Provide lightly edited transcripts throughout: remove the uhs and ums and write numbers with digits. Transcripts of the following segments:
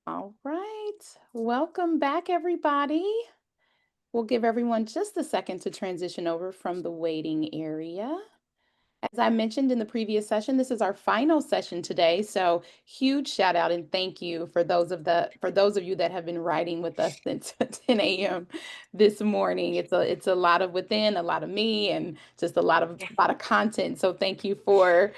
All right. Welcome back, everybody. We'll give everyone just a second to transition over from the waiting area. As I mentioned in the previous session, this is our final session today. So huge shout out and thank you for those of you that have been writing with us since 10 a.m. this morning. It's a lot of within, a lot of me, and just a lot of content. So thank you for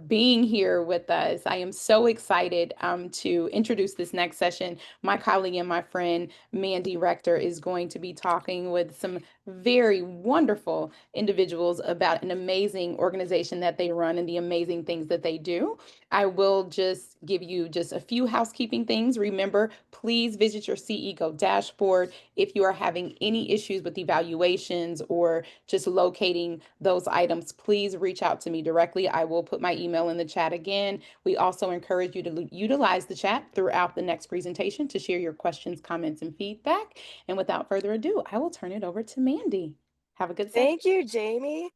being here with us. I am so excited to introduce this next session. My colleague and my friend Mandi Rector is going to be talking with some very wonderful individuals about an amazing organization that they run and the amazing things that they do. I will just give you just a few housekeeping things. Remember, please visit your CEO dashboard. If you are having any issues with evaluations or just locating those items, please reach out to me directly. I will put my email in the chat again. We also encourage you to utilize the chat throughout the next presentation to share your questions, comments, and feedback. And without further ado, I will turn it over to Mandi. Have a good session. Thank you, Jamie.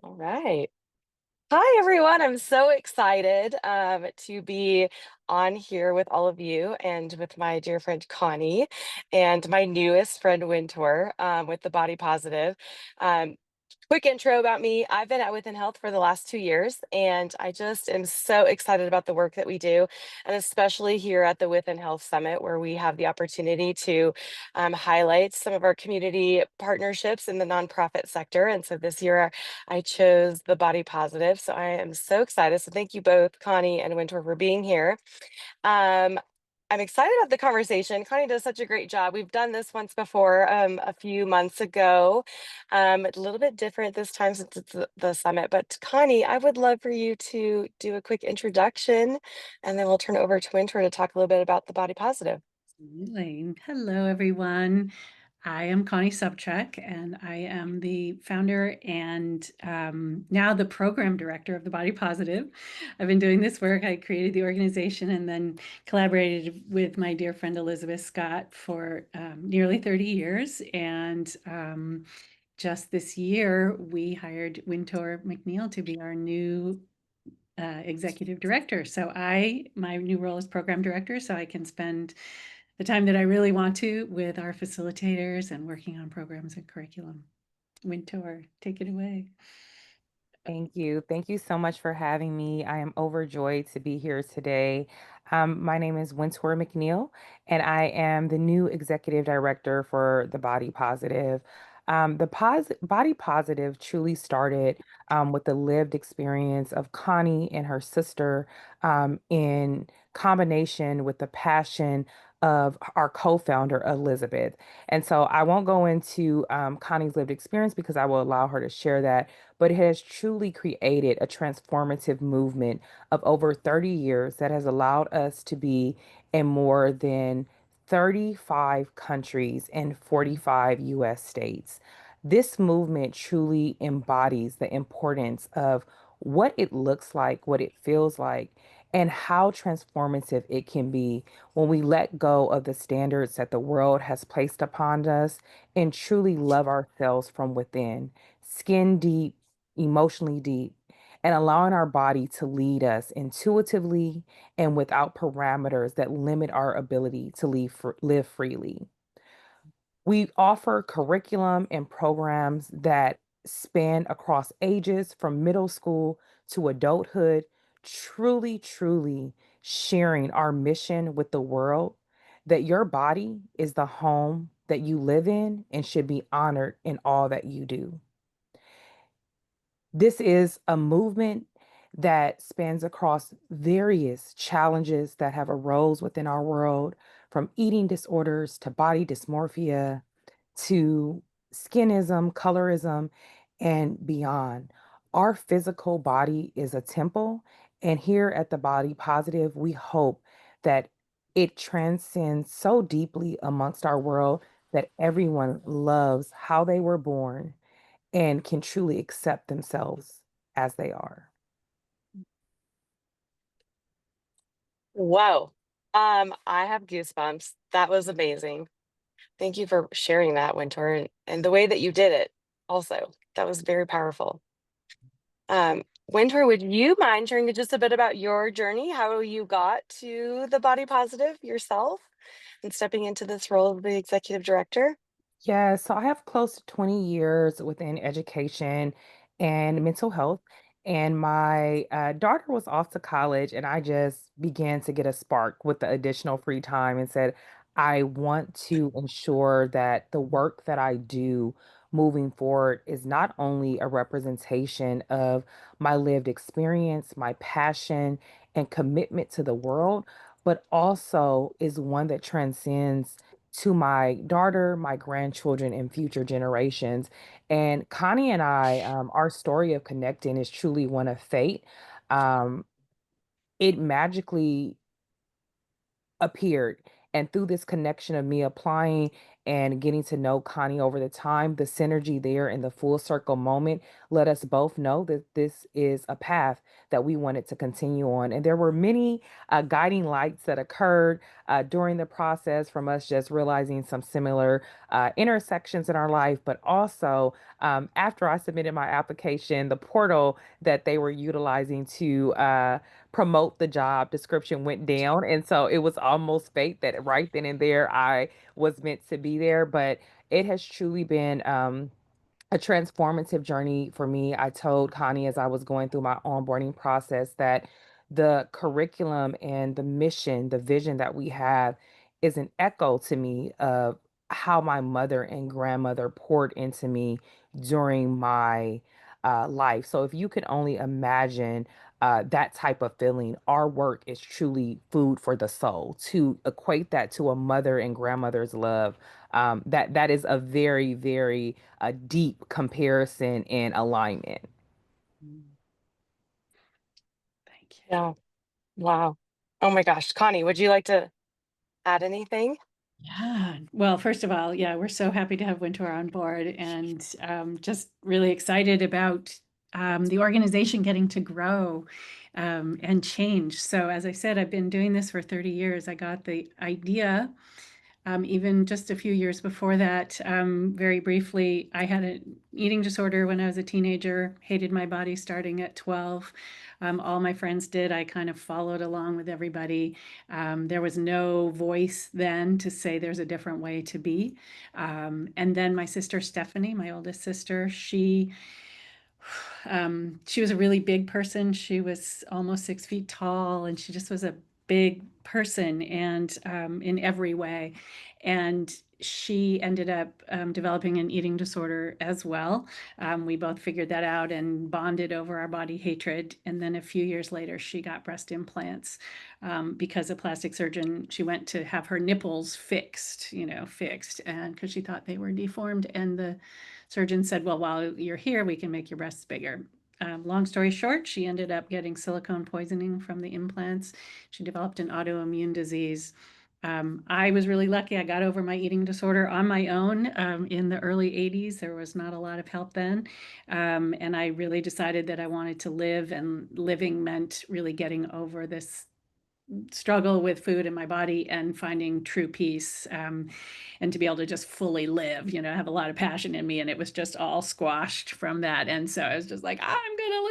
All right. Hi, everyone. I'm so excited to be on here with all of you and with my dear friend Connie and my newest friend Wintor with the Body Positive. Um, Quick intro about me. I've been at Within Health for the last 2 years, and I just am so excited about the work that we do, and especially here at the Within Health Summit, where we have the opportunity to highlight some of our community partnerships in the nonprofit sector. And so this year I chose the Body Positive. So I am so excited. So thank you both, Connie and Winter, for being here. Um, I'm excited about the conversation. Connie does such a great job. We've done this once before, a few months ago. A little bit different this time since it's the summit. But Connie, I would love for you to do a quick introduction, and then we'll turn it over to Winter to talk a little bit about the Body Positive. Absolutely. Hello, everyone. I am Connie Sobczak, and I am the founder and now the program director of the Body Positive. I've been doing this work. I created the organization and then collaborated with my dear friend Elizabeth Scott for nearly 30 years. And just this year, we hired Wintor McNeel to be our new executive director. So my new role is program director, so I can spend the time that I really want to with our facilitators and working on programs and curriculum. Wintor, take it away. Thank you. Thank you so much for having me. I am overjoyed to be here today. My name is Wintor McNeel, and I am the new executive director for the Body Positive. Body Positive truly started with the lived experience of Connie and her sister in combination with the passion of our co-founder, Elizabeth. And so I won't go into Connie's lived experience because I will allow her to share that, but it has truly created a transformative movement of over 30 years that has allowed us to be in more than 35 countries and 45 US states. This movement truly embodies the importance of what it looks like, what it feels like, and how transformative it can be when we let go of the standards that the world has placed upon us and truly love ourselves from within, skin deep, emotionally deep, and allowing our body to lead us intuitively and without parameters that limit our ability to live freely. We offer curriculum and programs that span across ages from middle school to adulthood, truly sharing our mission with the world that your body is the home that you live in and should be honored in all that you do. This is a movement that spans across various challenges that have arose within our world, from eating disorders to body dysmorphia to skinism, colorism, and beyond. Our physical body is a temple, and here at the Body Positive, we hope that it transcends so deeply amongst our world that everyone loves how they were born and can truly accept themselves as they are. Whoa. I have goosebumps. That was amazing. Thank you for sharing that, Winter, and the way that you did it also. That was very powerful. Winter, would you mind sharing just a bit about your journey, how you got to the body positive yourself and stepping into this role of the executive director? Yeah, so I have close to 20 years within education and mental health. And my daughter was off to college, and I just began to get a spark with the additional free time and said, I want to ensure that the work that I do moving forward is not only a representation of my lived experience, my passion, and commitment to the world, but also is one that transcends to my daughter, my grandchildren, and future generations. And Connie and I, our story of connecting is truly one of fate. Um, it magically appeared. And through this connection of me applying and getting to know Connie over the time, the synergy there and the full circle moment let us both know that this is a path that we wanted to continue on. And there were many guiding lights that occurred during the process from us just realizing some similar intersections in our life, but also after I submitted my application, the portal that they were utilizing to promote the job description went down. And so it was almost fate that right then and there I was meant to be there. But it has truly been a transformative journey for me. I told Connie as I was going through my onboarding process that the curriculum and the mission, the vision that we have is an echo to me of how my mother and grandmother poured into me during my life. So if you could only imagine that type of feeling, our work is truly food for the soul. To equate that to a mother and grandmother's love, that is a very, very deep comparison and alignment. Mm. Thank you. Yeah. Wow. Oh my gosh. Connie, would you like to add anything? Yeah. Well, first of all, yeah, we're so happy to have Winter on board and just really excited about the organization getting to grow and change. So, as I said, I've been doing this for 30 years. I got the idea even just a few years before that, very briefly, I had an eating disorder when I was a teenager, hated my body starting at 12. All my friends did. I kind of followed along with everybody. There was no voice then to say there's a different way to be. And then my sister Stephanie, my oldest sister, she was a really big person. She was almost 6 feet tall, and she just was a big person and in every way. And she ended up developing an eating disorder as well. We both figured that out and bonded over our body hatred. And then a few years later, she got breast implants because a plastic surgeon, she went to have her nipples fixed, fixed, and because she thought they were deformed. And the surgeon said, well, while you're here, we can make your breasts bigger. Long story short, she ended up getting silicone poisoning from the implants. She developed an autoimmune disease. I was really lucky. I got over my eating disorder on my own in the early 80s. There was not a lot of help then. And I really decided that I wanted to live, and living meant really getting over this struggle with food in my body and finding true peace, and to be able to just fully live. I have a lot of passion in me, and it was just all squashed from that. And so I was just like, I'm gonna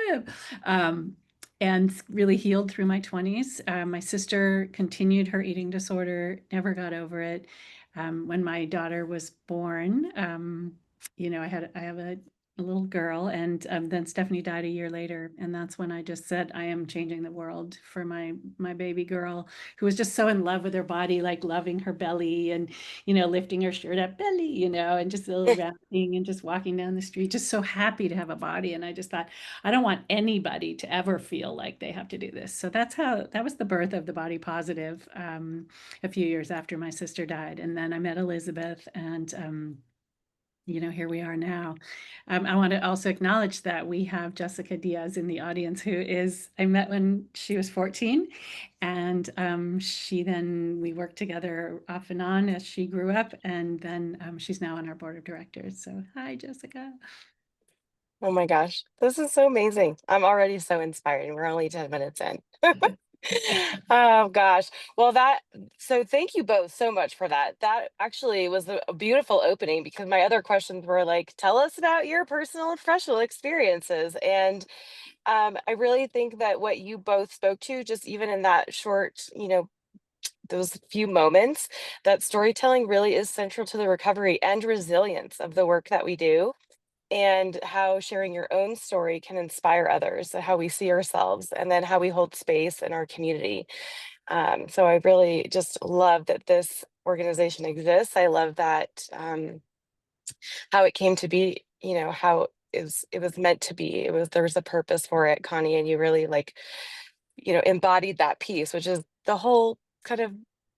live. And really healed through my 20s. My sister continued her eating disorder, never got over it. When my daughter was born, I have a little girl, and then Stephanie died a year later, and that's when I just said I am changing the world for my baby girl, who was just so in love with her body, like loving her belly and lifting her shirt up, belly, and just a little rounding and just walking down the street, just so happy to have a body. And I just thought, I don't want anybody to ever feel like they have to do this. So that was the birth of the Body Positive, a few years after my sister died. And then I met Elizabeth, and here we are now. I want to also acknowledge that we have Jessica Diaz in the audience, who I met when she was 14. And we worked together off and on as she grew up. And then she's now on our board of directors. So hi, Jessica. Oh my gosh. This is so amazing. I'm already so inspired. We're only 10 minutes in. Oh gosh. Well, so thank you both so much for that. That actually was a beautiful opening because my other questions were like, tell us about your personal and professional experiences. And I really think that what you both spoke to, just even in that short, those few moments, that storytelling really is central to the recovery and resilience of the work that we do, and how sharing your own story can inspire others, and how we see ourselves, and then how we hold space in our community. So I really just love that this organization exists. I love that how it came to be, how it was meant to be. There was a purpose for it, Connie, and you really like, embodied that piece, which is the whole kind of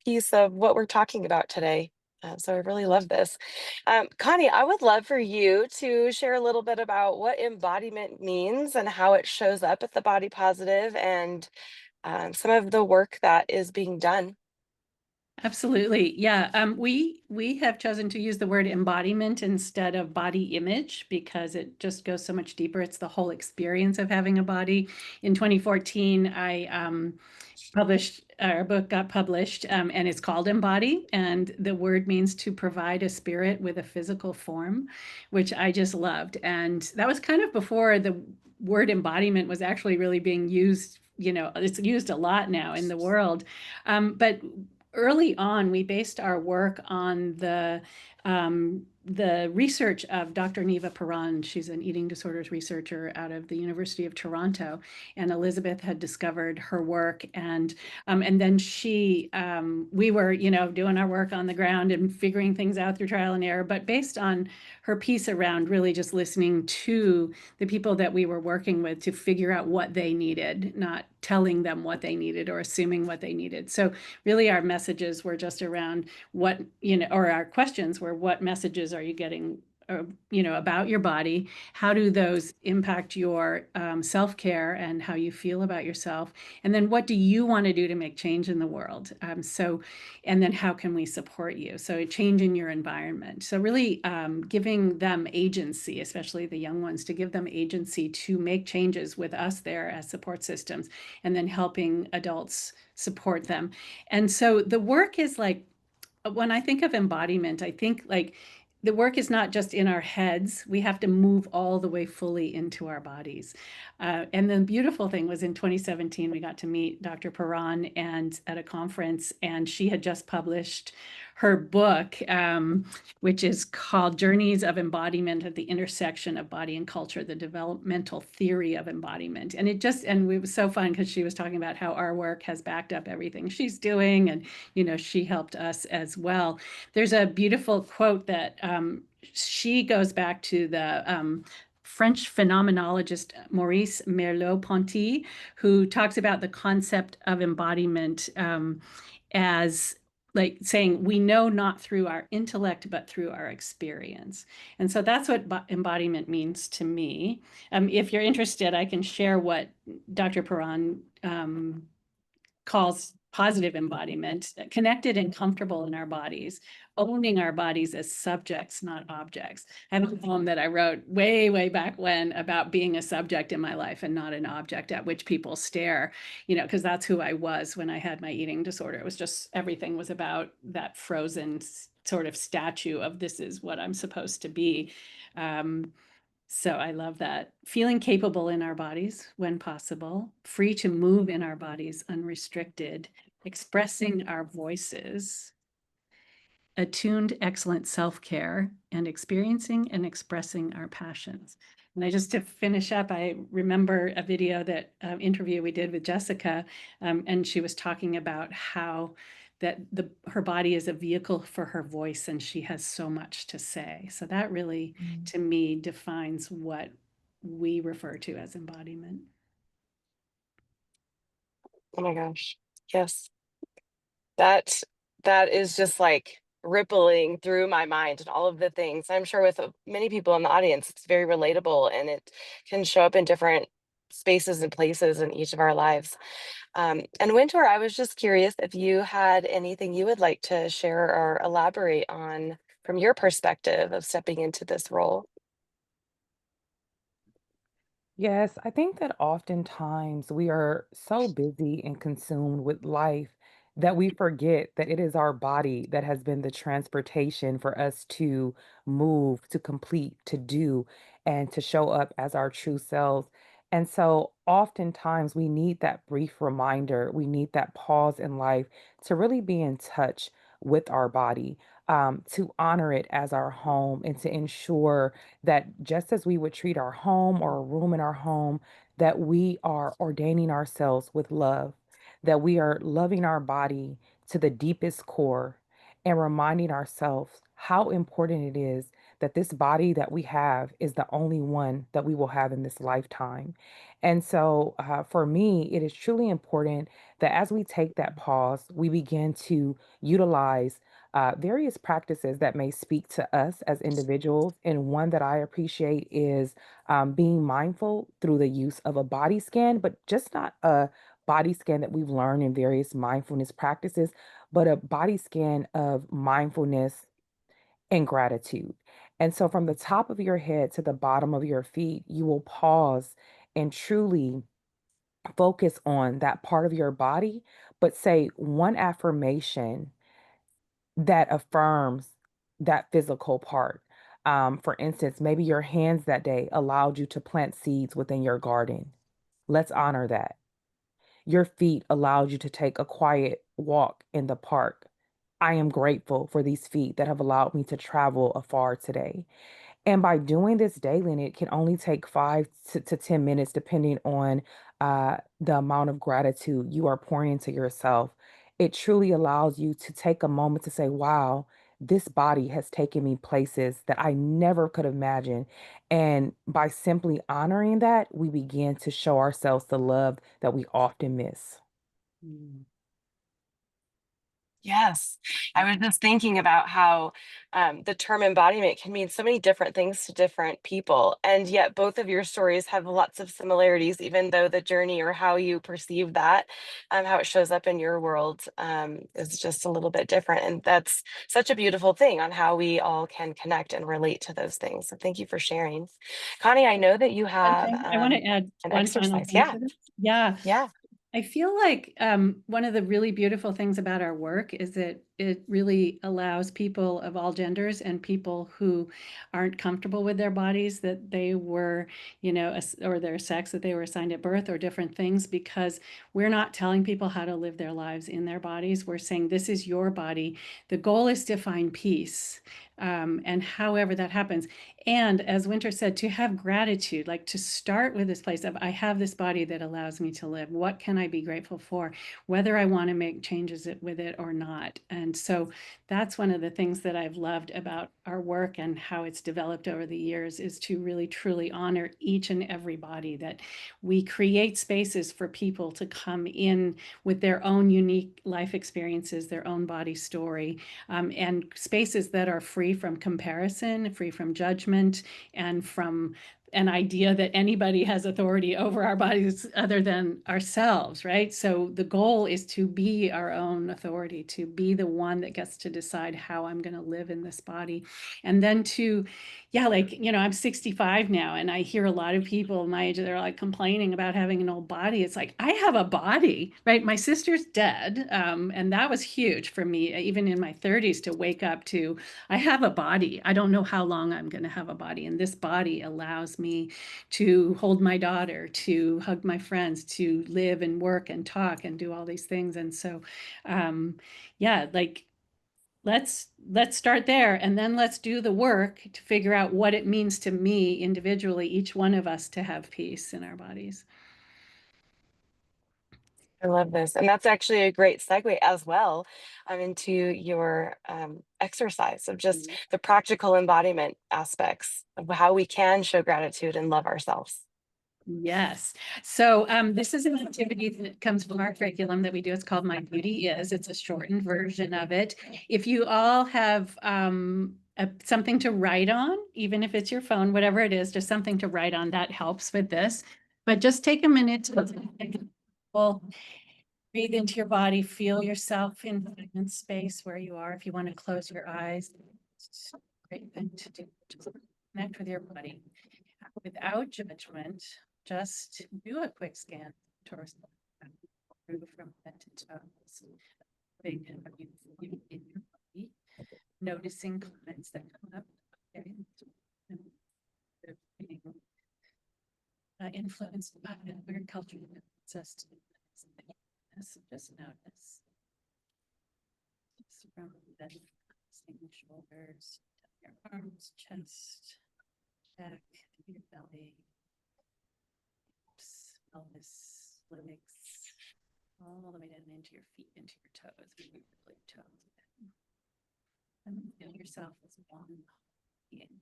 piece of what we're talking about today. So I really love this. Connie, I would love for you to share a little bit about what embodiment means and how it shows up at the Body Positive, and some of the work that is being done. Absolutely. Yeah. We have chosen to use the word embodiment instead of body image because it just goes so much deeper. It's the whole experience of having a body. In 2014, I published our book got published, and it's called Embody, and the word means to provide a spirit with a physical form, which I just loved. And that was kind of before the word embodiment was actually really being used. It's used a lot now in the world, but early on, we based our work on the research of Dr. Neva Paran. She's an eating disorders researcher out of the University of Toronto, and Elizabeth had discovered her work, and then we were doing our work on the ground and figuring things out through trial and error, but based on her piece around really just listening to the people that we were working with to figure out what they needed, not telling them what they needed or assuming what they needed. So really our messages were just around or our questions were, what messages are you getting about your body? How do those impact your self-care and how you feel about yourself? And then what do you want to do to make change in the world? And then how can we support you? So a change in your environment. So really giving them agency, especially the young ones, to give them agency to make changes with us there as support systems, and then helping adults support them. And so the work is like, when I think of embodiment, I think like the work is not just in our heads. We have to move all the way fully into our bodies. And the beautiful thing was in 2017, we got to meet Dr. Paran and at a conference, and she had just published her book, which is called Journeys of Embodiment at the Intersection of Body and Culture, the Developmental Theory of Embodiment. And it was so fun because she was talking about how our work has backed up everything she's doing. And, she helped us as well. There's a beautiful quote that she goes back to the French phenomenologist Maurice Merleau-Ponty, who talks about the concept of embodiment as like saying, we know not through our intellect, but through our experience. And so that's what embodiment means to me. If you're interested, I can share what Dr. Paran calls positive embodiment: connected and comfortable in our bodies, owning our bodies as subjects, not objects. I have a poem that I wrote way, way back when about being a subject in my life and not an object at which people stare, because that's who I was when I had my eating disorder. It was just, everything was about that frozen sort of statue of, this is what I'm supposed to be. So I love that. Feeling capable in our bodies when possible, free to move in our bodies unrestricted, expressing our voices, attuned, excellent self-care, and experiencing and expressing our passions. And to finish up, I remember a video interview we did with Jessica, and she was talking about how that her body is a vehicle for her voice, and she has so much to say. So that really, to me, defines what we refer to as embodiment. Oh my gosh. Yes. That that is just like rippling through my mind, and all of the things. I'm sure with many people in the audience, it's very relatable, and it can show up in different spaces and places in each of our lives. And Wintor, I was just curious if you had anything you would like to share or elaborate on from your perspective of stepping into this role. Yes, I think that oftentimes we are so busy and consumed with life that we forget that it is our body that has been the transportation for us to move, to complete, to do, and to show up as our true selves. And so oftentimes we need that brief reminder, we need that pause in life to really be in touch with our body, to honor it as our home and to ensure that just as we would treat our home or a room in our home, that we are ordaining ourselves with love, that we are loving our body to the deepest core and reminding ourselves how important it is that this body that we have is the only one that we will have in this lifetime. And so, for me, it is truly important that as we take that pause, we begin to utilize various practices that may speak to us as individuals. And one that I appreciate is being mindful through the use of a body scan, but just not a body scan that we've learned in various mindfulness practices, but a body scan of mindfulness and gratitude. And so from the top of your head to the bottom of your feet, you will pause and truly focus on that part of your body, but say one affirmation that affirms that physical part. For instance, maybe your hands that day allowed you to plant seeds within your garden. Let's honor that. Your feet allowed you to take a quiet walk in the park. I am grateful for these feet that have allowed me to travel afar today. And by doing this daily, and it can only take 5 to 10 minutes, depending on the amount of gratitude you are pouring into yourself, it truly allows you to take a moment to say, wow, this body has taken me places that I never could imagine. And by simply honoring that, we begin to show ourselves the love that we often miss. Mm. Yes, I was just thinking about how the term embodiment can mean so many different things to different people, and yet both of your stories have lots of similarities, even though the journey or how you perceive that, how it shows up in your world, is just a little bit different. And that's such a beautiful thing on how we all can connect and relate to those things. So thank you for sharing. Connie, I know that you One have thing, I want to add an one final exercise. thing Yeah, to this. Yeah, yeah. I feel like one of the really beautiful things about our work is that it really allows people of all genders and people who aren't comfortable with their bodies that they were, or their sex that they were assigned at birth or different things, because we're not telling people how to live their lives in their bodies. We're saying this is your body. The goal is to find peace. And however that happens. And as Winter said, to have gratitude, like to start with this place of, I have this body that allows me to live. What can I be grateful for, whether I want to make changes with it or not? And so that's one of the things that I've loved about our work and how it's developed over the years, is to really truly honor each and every body, that we create spaces for people to come in with their own unique life experiences, their own body story, and spaces that are free from comparison, free from judgment, and from an idea that anybody has authority over our bodies other than ourselves, right? So the goal is to be our own authority, to be the one that gets to decide how I'm going to live in this body. And then to, yeah, like, I'm 65 now, and I hear a lot of people my age, they're like complaining about having an old body. It's like, I have a body, right? My sister's dead. And that was huge for me, even in my 30s, to wake up to, I have a body. I don't know how long I'm going to have a body. And this body allows me to hold my daughter, to hug my friends, to live and work and talk and do all these things. And so, yeah, like, let's start there, and then let's do the work to figure out what it means to me individually, each one of us, to have peace in our bodies. I love this. And that's actually a great segue as well, into your exercise of just the practical embodiment aspects of how we can show gratitude and love ourselves. Yes. So this is an activity that comes from our curriculum that we do. It's called My Beauty Is. It's a shortened version of it. If you all have something to write on, even if it's your phone, whatever it is, just something to write on, that helps with this. But just take a minute to breathe into your body, feel yourself in space where you are. If you want to close your eyes, it's a great thing to do. Just connect with your body without judgment. just do a quick scan torso through from head to toes. Big in your body, noticing comments that come up. Okay. And they're being, influenced by our culture that puts us to this. Just notice. Just from the shoulders, your arms, chest, back, your belly, hips, pelvis, legs, all the way down into your feet, into your toes, your toes. And feel yourself as one being.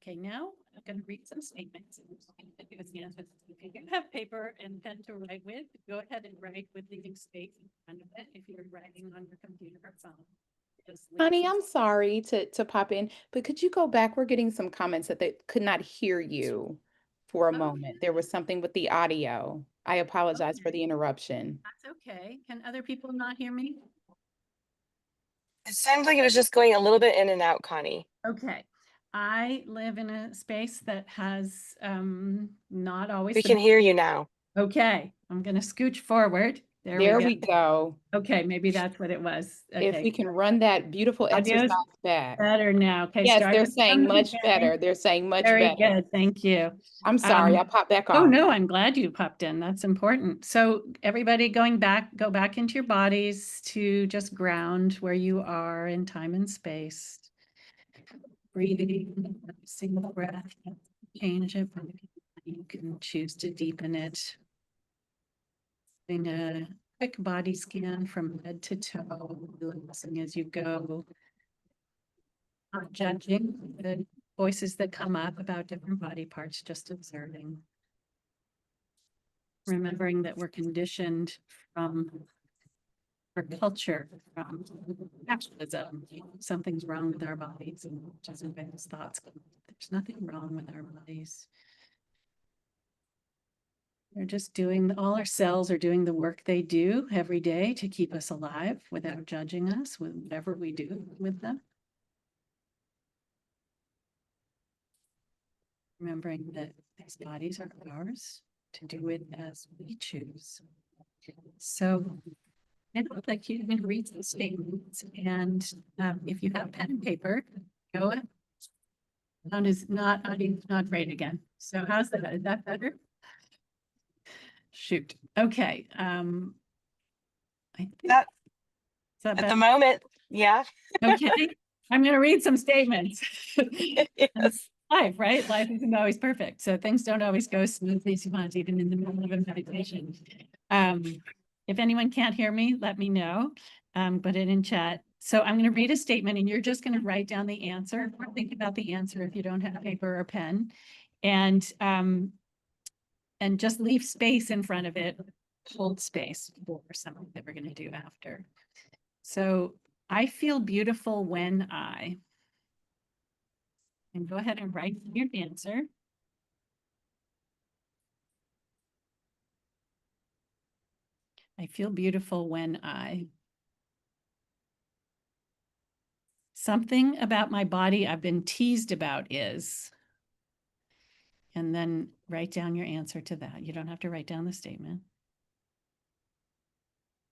Okay, now I'm going to read some statements. If you have paper and pen to write with, go ahead and write with leaving space in front of it. If you're writing on your computer or phone, just leave Connie, some I'm sorry to pop in, but could you go back? We're getting some comments that they could not hear you for a Oh, moment. There was something with the audio. I apologize for Okay. the interruption. That's okay. Can other people not hear me? It sounds like it was just going a little bit in and out, Connie. Okay. I live in a space that has not always We the can hear you now. Okay, I'm going to scooch forward. There we go. go. Okay, maybe that's what it was. If we Okay, can run that beautiful exercise audio's back. better now. Okay, Yes, start they're from saying the much beginning. better. They're saying much Very better. good, thank you. I'm sorry, I popped back Oh on. no, I'm glad you popped in. That's important. So everybody go back into your bodies to just ground where you are in time and space. Breathing, single breath, change it. You can choose to deepen it. Doing a quick body scan from head to toe, relaxing as you go. Not judging the voices that come up about different body parts, just observing. Remembering that we're conditioned from our culture, from capitalism. Something's wrong with our bodies, and just those thoughts. There's nothing wrong with our bodies. They're just doing, all our cells are doing the work they do every day to keep us alive without judging us with whatever we do with them. Remembering that these bodies are ours to do it as we choose. So I'd like you to read some statements, and if you have pen and paper, go ahead. Sound is not great again. So how's that? Is that better? Shoot. Okay. I think That, is that at better? the moment, yeah. Okay. I'm going to read some statements. Yes. Life, right? Life isn't always perfect. So things don't always go smoothly as you want, even in the middle of a meditation. If anyone can't hear me, let me know. Put it in chat. So I'm going to read a statement and you're just going to write down the answer or think about the answer if you don't have paper or pen. And just leave space in front of it, hold space for something that we're going to do after. So I feel beautiful when and go ahead and write your answer. I feel beautiful when something about my body I've been teased about is, and then write down your answer to that. You don't have to write down the statement.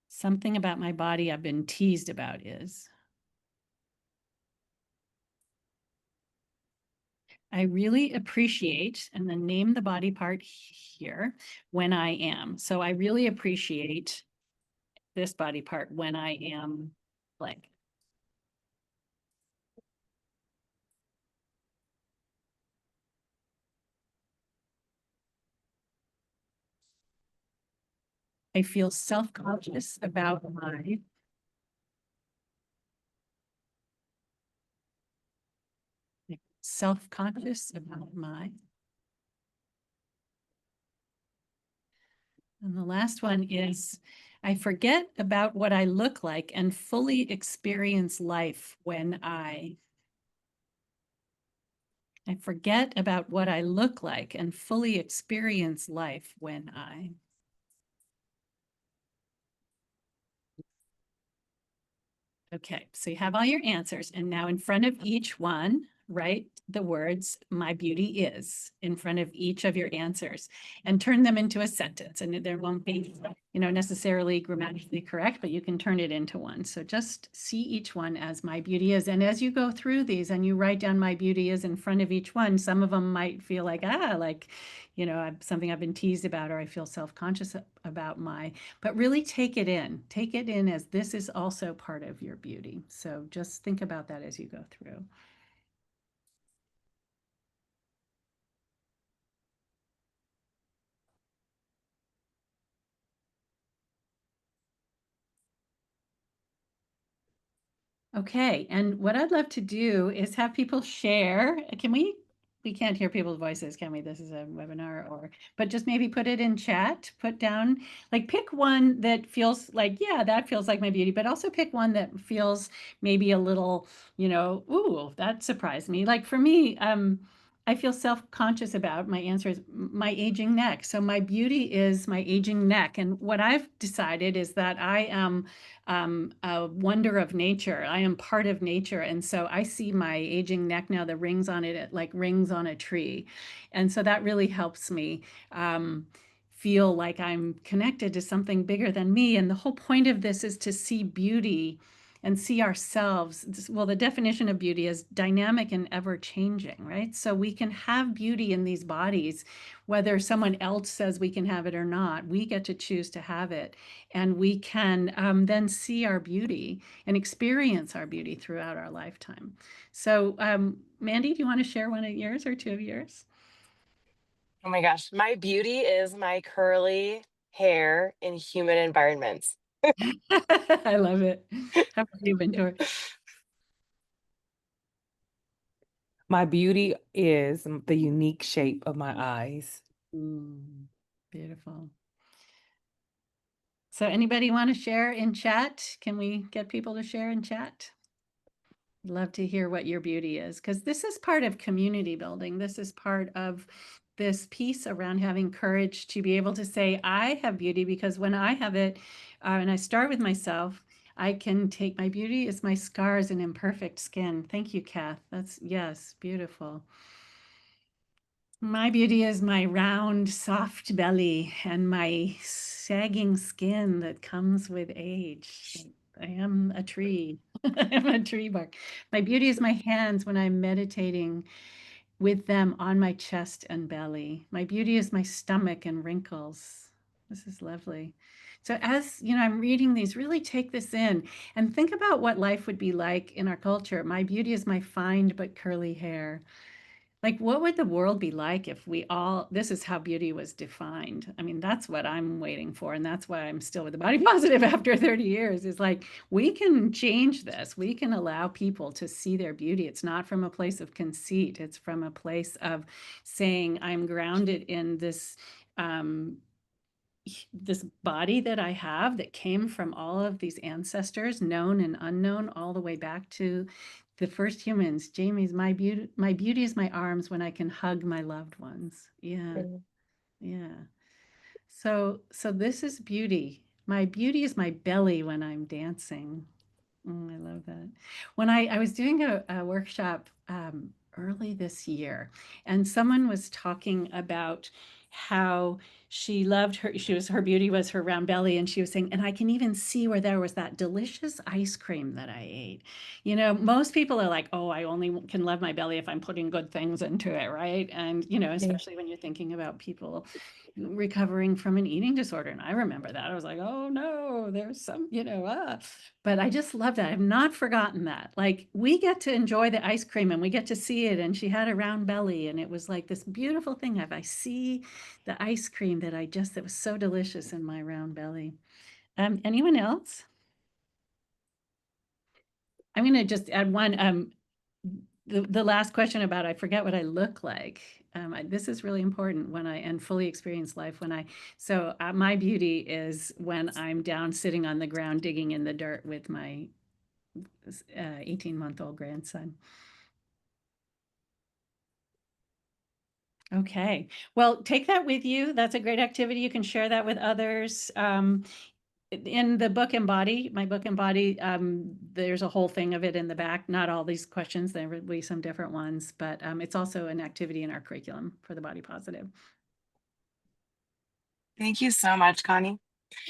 Something about my body I've been teased about is. I really appreciate, and then name the body part here, when I am. So I really appreciate this body part when I am blank. I feel self-conscious about my self-conscious about my. And the last one is, I forget about what I look like and fully experience life when I forget about what I look like and fully experience life when I. Okay, so you have all your answers, and now in front of each one, write the words "my beauty is" in front of each of your answers and turn them into a sentence. And there won't be, necessarily grammatically correct, but you can turn it into one. So just see each one as "my beauty is." And as you go through these and you write down "my beauty is" in front of each one, some of them might feel like, something I've been teased about, or I feel self-conscious about but really take it in as this is also part of your beauty. So just think about that as you go through. Okay, and what I'd love to do is have people share. We can't hear people's voices, can we? This is a webinar, but just maybe put it in chat, put down, like pick one that feels like, yeah, that feels like my beauty, but also pick one that feels maybe a little, ooh, that surprised me. Like for me, I feel self-conscious about my answer is my aging neck. So my beauty is my aging neck. And what I've decided is that I am a wonder of nature. I am part of nature. And so I see my aging neck now, the rings on it like rings on a tree. And so that really helps me feel like I'm connected to something bigger than me. And the whole point of this is to see beauty and see ourselves. Well, the definition of beauty is dynamic and ever changing, right? So we can have beauty in these bodies, whether someone else says we can have it or not. We get to choose to have it. And we can then see our beauty and experience our beauty throughout our lifetime. So Mandi, do you want to share one of yours or two of yours? Oh my gosh, my beauty is my curly hair in humid environments. I love it. How about you, Wintor? My beauty is the unique shape of my eyes. Beautiful. So anybody want to share in chat? Can we get people to share in chat? Love to hear what your beauty is, because this is part of community building. This is part of this piece around having courage to be able to say, I have beauty, because when I have it, and I start with myself, I can take my beauty is my scars and imperfect skin. Thank you, Kath. Yes, beautiful. My beauty is my round, soft belly and my sagging skin that comes with age. I am a tree. I am a tree bark. My beauty is my hands when I'm meditating with them on my chest and belly. My beauty is my stomach and wrinkles. This is lovely. So as I'm reading these, really take this in and think about what life would be like in our culture. My beauty is my fine but curly hair. Like, what would the world be like if this is how beauty was defined? I mean, that's what I'm waiting for. And that's why I'm still with the body positive after 30 years is like, we can change this. We can allow people to see their beauty. It's not from a place of conceit. It's from a place of saying, I'm grounded in this body that I have that came from all of these ancestors, known and unknown, all the way back to the first humans. Jamie's my beauty is my arms when I can hug my loved ones. Yeah. Yeah. So this is beauty. My beauty is my belly when I'm dancing. I love that. When I was doing a workshop early this year, and someone was talking about how she loved her beauty was her round belly, and she was saying, and I can even see where there was that delicious ice cream that I ate. Most people are like, oh, I only can love my belly if I'm putting good things into it, right? And especially when you're thinking about people recovering from an eating disorder. And I remember that. I was like, oh no, there's some, but I just love that. I've not forgotten that. Like, we get to enjoy the ice cream and we get to see it. And she had a round belly, and it was like this beautiful thing. If I see the ice cream that was so delicious in my round belly. Anyone else? I'm going to just add one. The last question about I forget what I look like. This is really important and fully experience life my beauty is when I'm down sitting on the ground digging in the dirt with my 18-month-old grandson. Okay, well, take that with you. That's a great activity. You can share that with others. in the book Embody, my book Embody, there's a whole thing of it in the back. Not all these questions, there will be some different ones, but it's also an activity in our curriculum for the body positive. Thank you so much, Connie.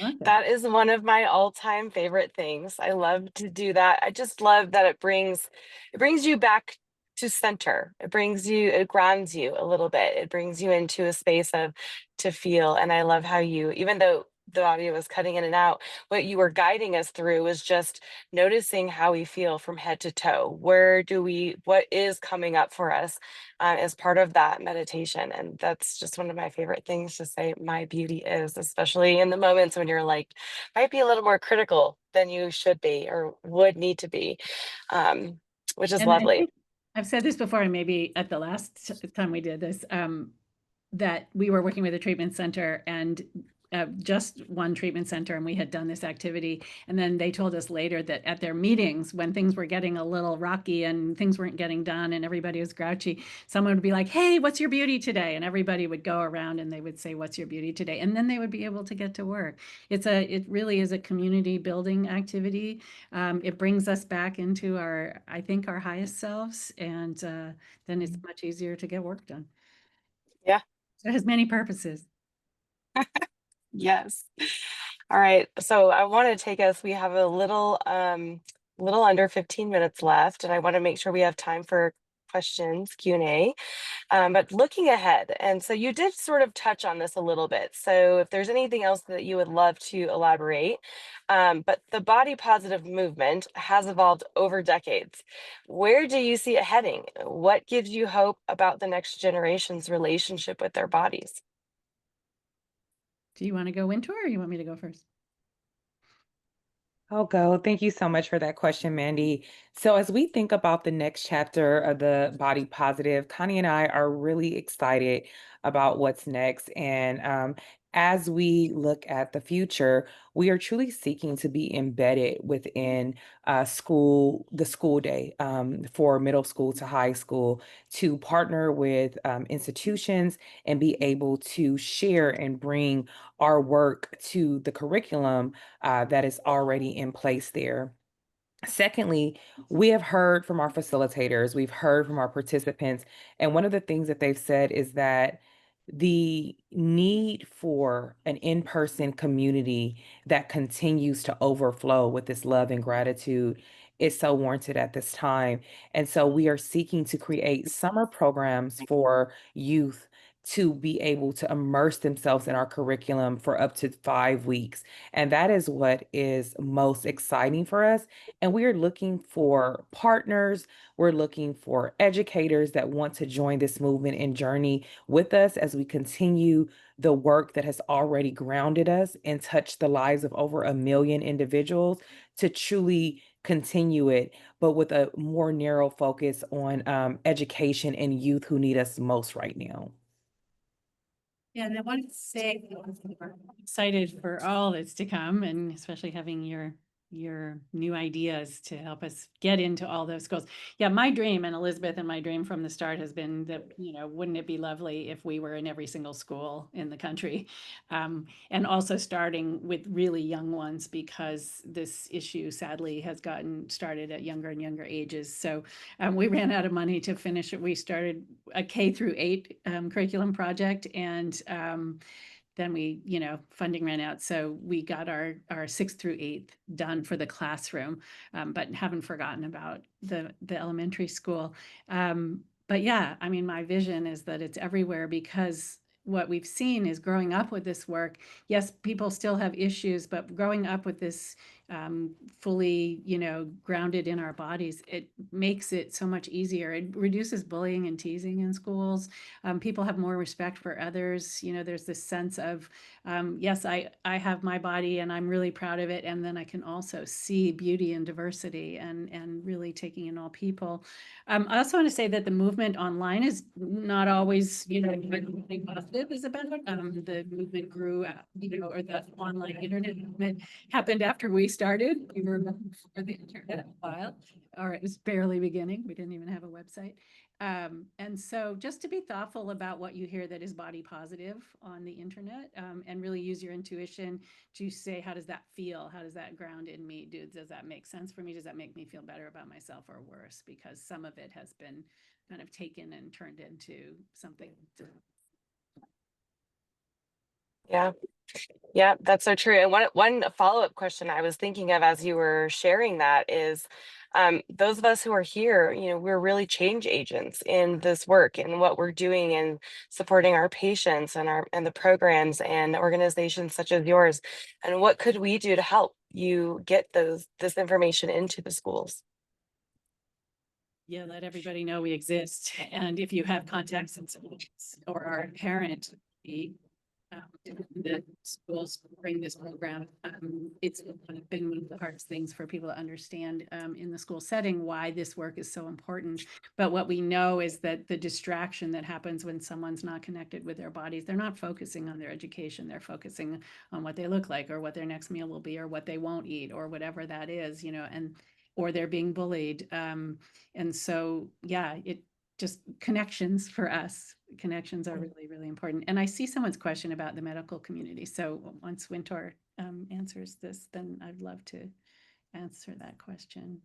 Okay. That is one of my all-time favorite things. I love to do that. I just love that it brings you back to center. It grounds you a little bit. It brings you into a space of to feel. And I love how you, even though the audio was cutting in and out, what you were guiding us through was just noticing how we feel from head to toe. What is coming up for us as part of that meditation? And that's just one of my favorite things to say my beauty is, especially in the moments when you're like, might be a little more critical than you should be or would need to be, which is And I lovely. think I've said this before, and maybe at the last time we did this, that we were working with a treatment center and just one treatment center, and we had done this activity. And then they told us later that at their meetings, when things were getting a little rocky and things weren't getting done and everybody was grouchy, someone would be like, hey, what's your beauty today? And everybody would go around and they would say, what's your beauty today? And then they would be able to get to work. It really is a community building activity. It brings us back into I think our highest selves, and then it's much easier to get work done. Yeah. So it has many purposes. Yes. All right. So I want to take us, we have a little under 15 minutes left, and I want to make sure we have time for questions, Q&A. But looking ahead, and so you did sort of touch on this a little bit. So if there's anything else that you would love to elaborate, but the body positive movement has evolved over decades. Where do you see it heading? What gives you hope about the next generation's relationship with their bodies? Do you want to go Wintor or you want me to go first? I'll go. Thank you so much for that question, Mandy. So, as we think about the next chapter of the body positive, Connie and I are really excited about what's next. And as we look at the future, we are truly seeking to be embedded within the school day for middle school to high school, to partner with institutions and be able to share and bring our work to the curriculum that is already in place there. Secondly, we have heard from our facilitators, we've heard from our participants, and one of the things that they've said is that the need for an in-person community that continues to overflow with this love and gratitude is so warranted at this time. And so we are seeking to create summer programs for youth to be able to immerse themselves in our curriculum for up to 5 weeks. And that is what is most exciting for us. And we are looking for partners. We're looking for educators that want to join this movement and journey with us as we continue the work that has already grounded us and touched the lives of over 1 million individuals to truly continue it, but with a more narrow focus on education and youth who need us most right now. Yeah, and I wanted to say we're excited for all that's to come, and especially having your new ideas to help us get into all those schools. Yeah, my dream, and Elizabeth and my dream from the start has been that, wouldn't it be lovely if we were in every single school in the country? And also starting with really young ones, because this issue sadly has gotten started at younger and younger ages. So we ran out of money to finish it. We started a K-8 curriculum project, and then funding ran out. So we got our 6th through 8th done for the classroom, but haven't forgotten about the elementary school. But yeah, I mean, my vision is that it's everywhere, because what we've seen is growing up with this work. Yes, people still have issues, but growing up with this fully, grounded in our bodies, it makes it so much easier. It reduces bullying and teasing in schools. People have more respect for others. There's this sense of, yes, I have my body and I'm really proud of it. And then I can also see beauty and diversity and really taking in all people. I also want to say that the movement online is not always, what positive is about. The movement grew, or the online internet movement happened after we started. We were before the internet a while, or it was barely beginning. We didn't even have a website. And so just to be thoughtful about what you hear that is body positive on the internet, and really use your intuition to say, how does that feel? How does that ground in me? Does that make sense for me? Does that make me feel better about myself or worse? Because some of it has been kind of taken and turned into something. Yeah. Yeah, that's so true. And one follow-up question I was thinking of as you were sharing that is, those of us who are here, we're really change agents in this work and what we're doing and supporting our patients and the programs and organizations such as yours. And what could we do to help you get this information into the schools? Yeah, let everybody know we exist. And if you have contacts in schools or are a parent, the schools bring this program. It's been one of the hardest things for people to understand in the school setting why this work is so important. But what we know is that the distraction that happens when someone's not connected with their bodies, they're not focusing on their education, they're focusing on what they look like or what their next meal will be or what they won't eat or whatever that is, and or they're being bullied. And so, yeah, it just connections for us. Connections are really, really important. And I see someone's question about the medical community. So once Wintor answers this, then I'd love to answer that question.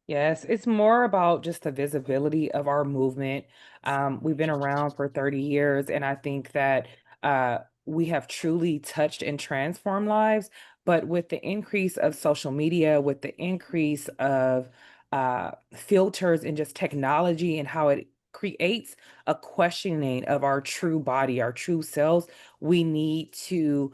Yes, it's more about just the visibility of our movement. We've been around for 30 years, and I think that we have truly touched and transformed lives. But with the increase of social media, with the increase of filters and just technology and how it creates a questioning of our true body, our true selves, we need to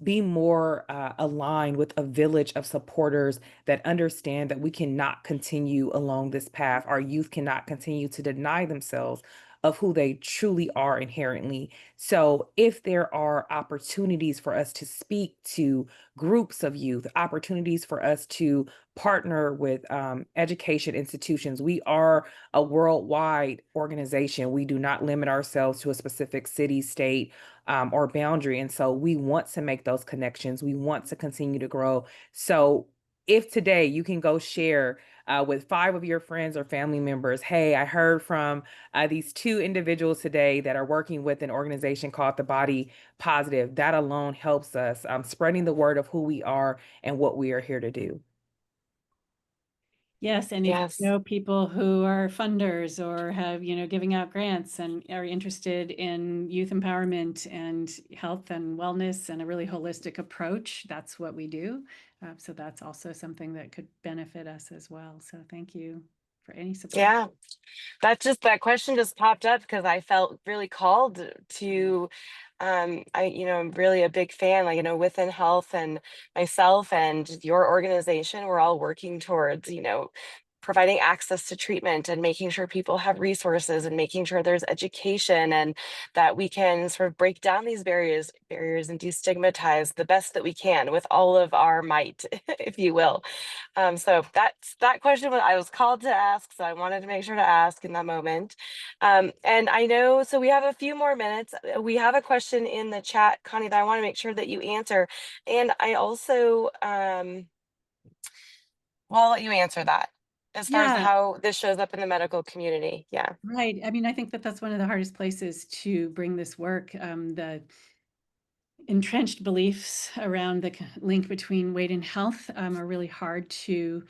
be more aligned with a village of supporters that understand that we cannot continue along this path. Our youth cannot continue to deny themselves of who they truly are inherently. So, if there are opportunities for us to speak to groups of youth, opportunities for us to partner with education institutions, we are a worldwide organization. We do not limit ourselves to a specific city, state, or boundary. And so we want to make those connections. We want to continue to grow. So if today you can go share with 5 of your friends or family members, hey, I heard from these 2 individuals today that are working with an organization called the Body Positive, that alone helps us spreading the word of who we are and what we are here to do. Yes, and if Yes. you know people who are funders or have, giving out grants and are interested in youth empowerment and health and wellness and a really holistic approach, that's what we do. So that's also something that could benefit us as well. So thank you for any support. Yeah. That question just popped up because I felt really called to, I'm really a big fan, within health and myself and your organization, we're all working towards, providing access to treatment and making sure people have resources and making sure there's education and that we can sort of break down these barriers and destigmatize the best that we can with all of our might, if you will. So that question I was called to ask, so I wanted to make sure to ask in that moment. And I know, so we have a few more minutes. We have a question in the chat, Connie, that I want to make sure that you answer. And I also, well, I'll let you answer that as far as how this shows up in the medical community. Yeah. Right. I mean, I think that that's one of the hardest places to bring this work. The entrenched beliefs around the link between weight and health are really hard to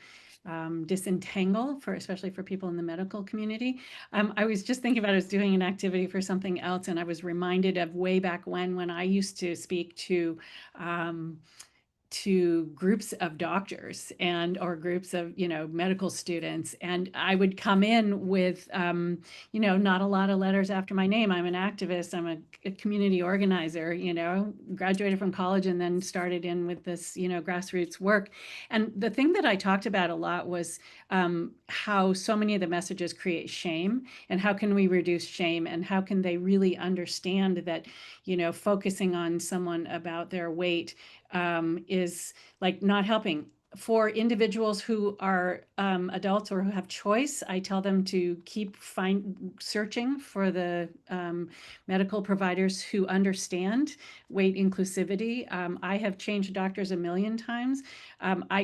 disentangle especially for people in the medical community. I was just thinking about, I was doing an activity for something else, and I was reminded of way back when I used to speak to groups of doctors or groups of medical students, and I would come in with not a lot of letters after my name. I'm an activist, I'm a community organizer, graduated from college and then started in with this grassroots work. And the thing that I talked about a lot was how so many of the messages create shame, and how can we reduce shame, and how can they really understand that focusing on someone about their weight is like not helping for individuals who are adults or who have choice, I tell them to keep searching for the medical providers who understand weight inclusivity. I have changed doctors a million times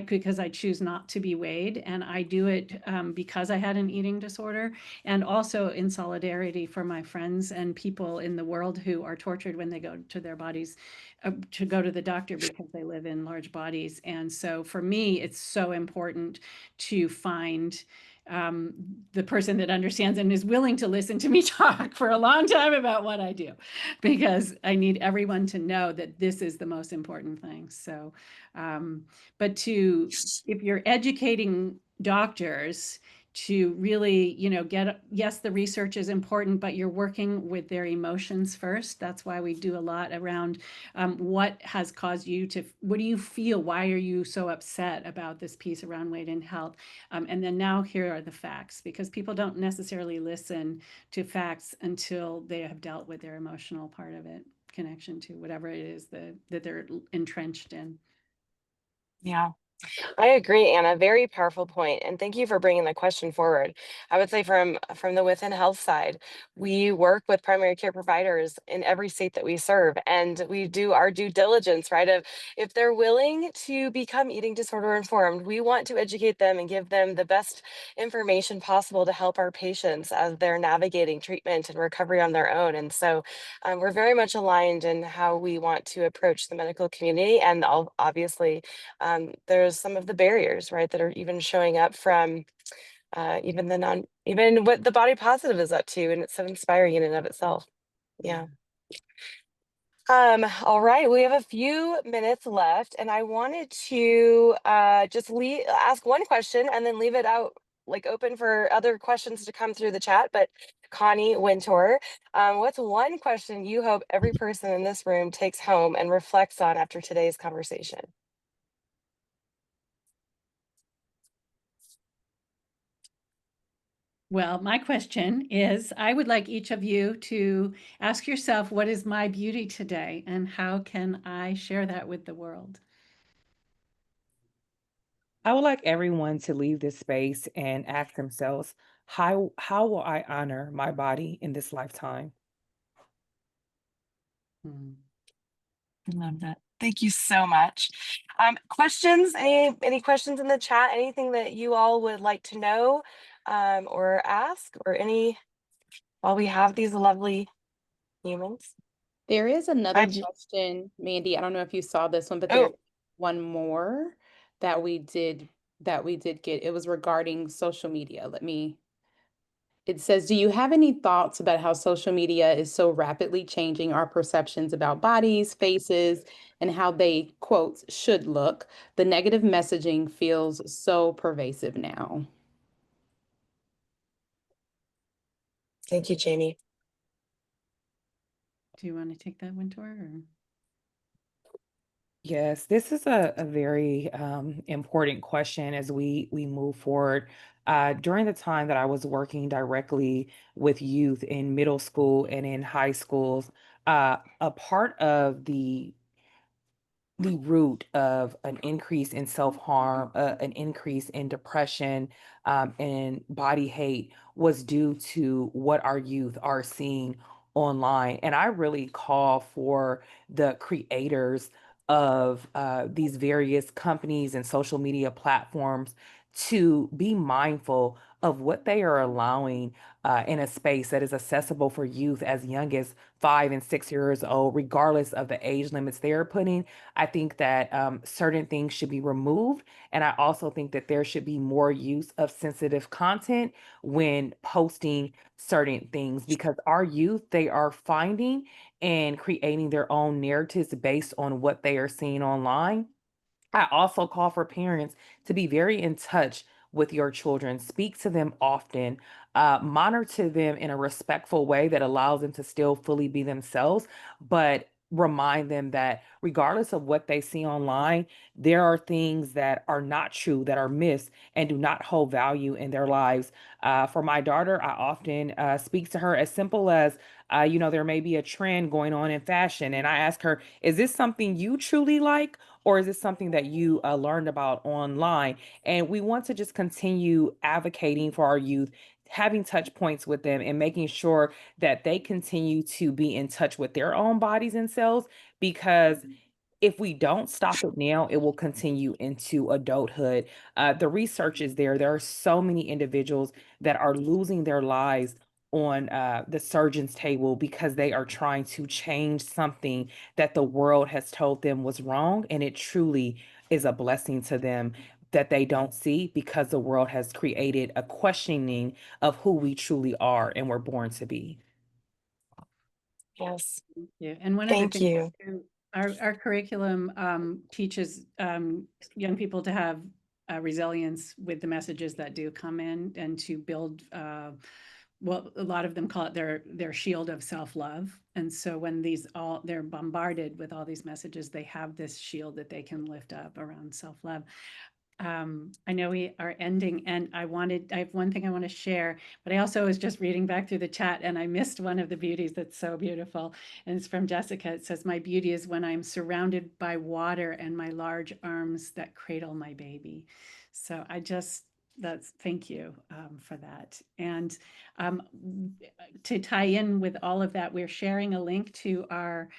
because I choose not to be weighed, and I do it because I had an eating disorder, and also in solidarity for my friends and people in the world who are tortured when they go to their bodies to go to the doctor because they live in large bodies. And so for me, it's so important to find the person that understands and is willing to listen to me talk for a long time about what I do, because I need everyone to know that this is the most important thing. So, but if you're educating doctors to really, yes, the research is important, but you're working with their emotions first. That's why we do a lot around what has caused you what do you feel? Why are you so upset about this piece around weight and health? And then now here are the facts, because people don't necessarily listen to facts until they have dealt with their emotional part of it, connection to whatever it is that they're entrenched in. Yeah. I agree, Anna. Very powerful point, and thank you for bringing the question forward. I would say from the Within Health side, we work with primary care providers in every state that we serve, and we do our due diligence, right? Of if they're willing to become eating disorder informed, we want to educate them and give them the best information possible to help our patients as they're navigating treatment and recovery on their own. And so, we're very much aligned in how we want to approach the medical community, and obviously there's some of the barriers, right, that are even showing up from even what the body positive is up to, and it's so inspiring in and of itself. Yeah. All right, we have a few minutes left, and I wanted to just ask one question and then leave it out like open for other questions to come through the chat. But Connie Wintor, what's one question you hope every person in this room takes home and reflects on after today's conversation? Well, my question is, I would like each of you to ask yourself, what is my beauty today, and how can I share that with the world? I would like everyone to leave this space and ask themselves, how will I honor my body in this lifetime? Hmm. I love that. Thank you so much. Questions? Any questions in the chat? Anything that you all would like to know or ask, or any while we have these lovely humans? There is another J- question, Mandy. I don't know if you saw this one, but there's oh, one more that we did get. It was regarding social media. It says, do you have any thoughts about how social media is so rapidly changing our perceptions about bodies, faces, and how they, quotes, should look? The negative messaging feels so pervasive now. thank you, Jamie. Do you want to take that, Wintor? Or? Yes, this is a very important question as we move forward. During the time that I was working directly with youth in middle school and in high schools, a part of the root of an increase in self-harm, an increase in depression, and body hate was due to what our youth are seeing online. And I really call for the creators of these various companies and social media platforms to be mindful of what they are allowing in a space that is accessible for youth as young as 5 and 6 years old, regardless of the age limits they're putting. I think that certain things should be removed. And I also think that there should be more use of sensitive content when posting certain things, because our youth, they are finding and creating their own narratives based on what they are seeing online. I also call for parents to be very in touch with your children, speak to them often, monitor them in a respectful way that allows them to still fully be themselves, but remind them that regardless of what they see online, there are things that are not true, that are myths, and do not hold value in their lives. For my daughter, I often speak to her as simple as, there may be a trend going on in fashion, and I ask her, is this something you truly like? or is this something that you learned about online? And we want to just continue advocating for our youth, having touch points with them and making sure that they continue to be in touch with their own bodies and selves, because if we don't stop it now, it will continue into adulthood. The research is there. There are so many individuals that are losing their lives on the surgeon's table because they are trying to change something that the world has told them was wrong. And it truly is a blessing to them that they don't see, because the world has created a questioning of who we truly are and we're born to be. Yes. Yeah, and one other Thank thing you. too, our curriculum teaches young people to have resilience with the messages that do come in, and to build well, a lot of them call it their shield of self-love. And so when they're bombarded with all these messages, they have this shield that they can lift up around self-love. I know we are ending, and I have one thing I want to share, but I also was just reading back through the chat and I missed one of the beauties that's so beautiful. And it's from Jessica. It says, "My beauty is when I'm surrounded by water and my large arms that cradle my baby." So thank you for that. And to tie in with all of that, we're sharing a link to our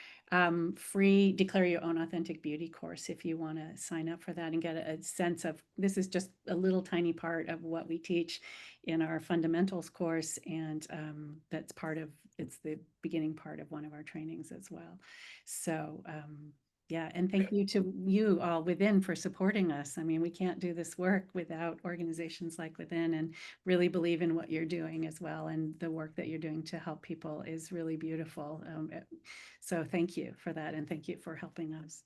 free Declare Your Own Authentic Beauty course if you want to sign up for that and get a sense of, this is just a little tiny part of what we teach in our fundamentals course, and it's the beginning part of one of our trainings as well. So yeah, and thank you to you all within for supporting us. I mean, we can't do this work without organizations like Within, and really believe in what you're doing as well. And the work that you're doing to help people is really beautiful. So thank you for that. And thank you for helping us.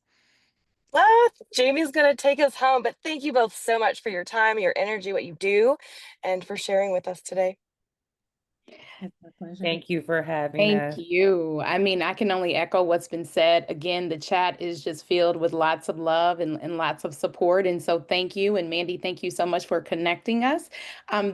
Jamie's going to take us home, but thank you both so much for your time, your energy, what you do, and for sharing with us today. It's a pleasure. Thank you for having Thank us. you. I mean, I can only echo what's been said. Again, the chat is just filled with lots of love and lots of support. And so thank you. And Mandi, thank you so much for connecting us.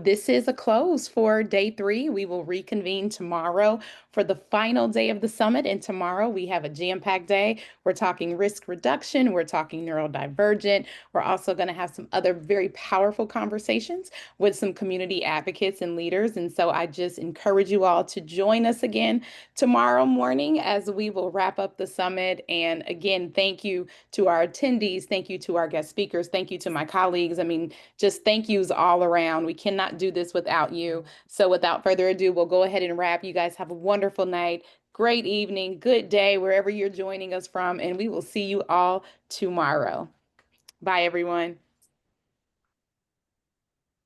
This is a close for day 3. We will reconvene tomorrow for the final day of the summit. And tomorrow we have a jam-packed day. We're talking risk reduction. We're talking neurodivergent. We're also going to have some other very powerful conversations with some community advocates and leaders. And so I just encourage you all to join us again tomorrow morning as we will wrap up the summit. And again, thank you to our attendees. Thank you to our guest speakers. Thank you to my colleagues. I mean, just thank yous all around. We cannot do this without you. So without further ado, we'll go ahead and wrap. You guys have a wonderful night, great evening, good day, wherever you're joining us from. And we will see you all tomorrow. Bye, everyone.